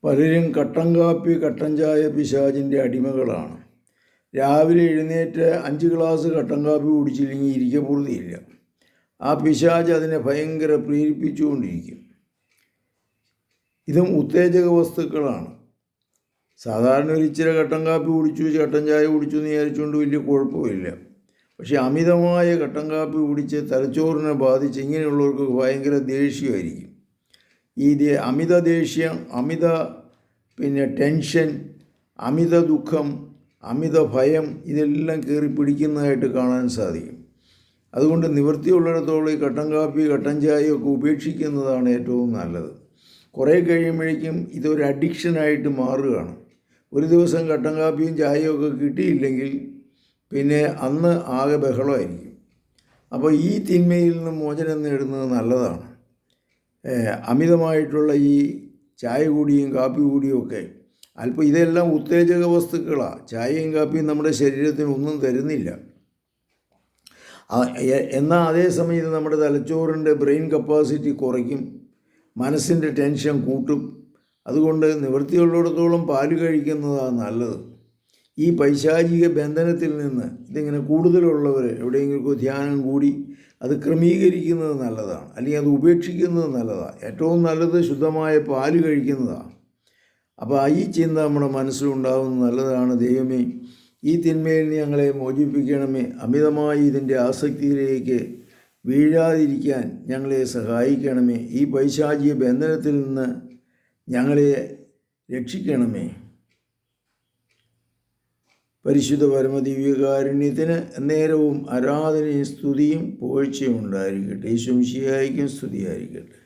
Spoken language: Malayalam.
പലരും കട്ടൻ കാപ്പി കട്ടൻ ചായ പിശാചിൻ്റെ അടിമകളാണ്. രാവിലെ എഴുന്നേറ്റ് 5 ഗ്ലാസ് കട്ടൻ കാപ്പി കുടിച്ചില്ലെങ്കിൽ ഇരിക്കപ്പുറതിയില്ല. ആ പിശാച് അതിനെ ഭയങ്കര പ്രേരിപ്പിച്ചുകൊണ്ടിരിക്കും. ഇതും ഉത്തേജക വസ്തുക്കളാണ്. സാധാരണ ഒരു ഇച്ചിരി കട്ടൻ കാപ്പി കുടിച്ചു, കട്ടൻ ചായ കുടിച്ചു എന്ന് വിചാരിച്ചുകൊണ്ട് വലിയ കുഴപ്പമില്ല. പക്ഷേ അമിതമായ കട്ടൻ കാപ്പി കുടിച്ച് തലച്ചോറിനെ ബാധിച്ച് ഇങ്ങനെയുള്ളവർക്ക് ഭയങ്കര ദേഷ്യമായിരിക്കും. ഈ അമിത ദേഷ്യം, അമിത ടെൻഷൻ, അമിത ദുഃഖം, അമിത ഭയം ഇതെല്ലാം കയറി പിടിക്കുന്നതായിട്ട് കാണാൻ സാധിക്കും. അതുകൊണ്ട് നിവൃത്തിയുള്ളിടത്തോളം ഈ കട്ടൻ കാപ്പി കട്ടൻ ചായയൊക്കെ ഉപേക്ഷിക്കുന്നതാണ് ഏറ്റവും നല്ലത്. കുറേ കഴിയുമ്പോഴേക്കും ഇതൊരു അഡിക്ഷനായിട്ട് മാറുകയാണ്. ഒരു ദിവസം കട്ടൻ കാപ്പിയും ചായയൊക്കെ കിട്ടിയില്ലെങ്കിൽ പിന്നെ അന്ന് ആകെ ബഹളമായിരിക്കും. അപ്പോൾ ഈ തിന്മയിൽ നിന്ന് മോചനം നേടുന്നത് നല്ലതാണ്. അമിതമായിട്ടുള്ള ഈ ചായ കൂടിയും കാപ്പി കൂടിയും ഒക്കെ ഇതെല്ലാം ഉത്തേജക വസ്തുക്കളാണ്. ചായയും കാപ്പിയും നമ്മുടെ ശരീരത്തിന് ഒന്നും തരുന്നില്ല. എന്നാൽ അതേസമയം നമ്മുടെ തലച്ചോറിൻ്റെ ബ്രെയിൻ കപ്പാസിറ്റി കുറയ്ക്കും, മനസ്സിൻ്റെ ടെൻഷൻ കൂട്ടും. അതുകൊണ്ട് നിവൃത്തിയുള്ളിടത്തോളം പാല് കഴിക്കുന്നതാണ് നല്ലത്. ഈ പൈശാചിക ബന്ധനത്തിൽ നിന്ന് ഇതിങ്ങനെ കൂടുതലുള്ളവർ എവിടെയെങ്കിലും ധ്യാനം കൂടി അത് ക്രമീകരിക്കുന്നത് നല്ലതാണ്, അല്ലെങ്കിൽ അത് ഉപേക്ഷിക്കുന്നത് നല്ലതാണ്. ഏറ്റവും നല്ലത് ശുദ്ധമായ പാല് കഴിക്കുന്നതാണ്. അപ്പോൾ ഈ ചിന്ത നമ്മുടെ മനസ്സിലുണ്ടാകുന്നത് നല്ലതാണ്. ദൈവമേ, ഈ തിന്മയിൽ ഞങ്ങളെ മോചിപ്പിക്കണമേ. അമിതമായി ഇതിൻ്റെ ആസക്തിയിലേക്ക് വീഴാതിരിക്കാൻ ഞങ്ങളെ സഹായിക്കണമേ. ഈ പൈശാചിക ബന്ധനത്തിൽ നിന്ന് ഞങ്ങളെ രക്ഷിക്കണമേ. പരിശുദ്ധ പരമദിവ്യകാരുണ്യത്തിന് നേരവും ആരാധനയും സ്തുതിയും പുകഴ്ചയും ഉണ്ടായിരിക്കട്ടെ. യേശുമിശിഹായ്ക്കും സ്തുതിയായിരിക്കട്ടെ.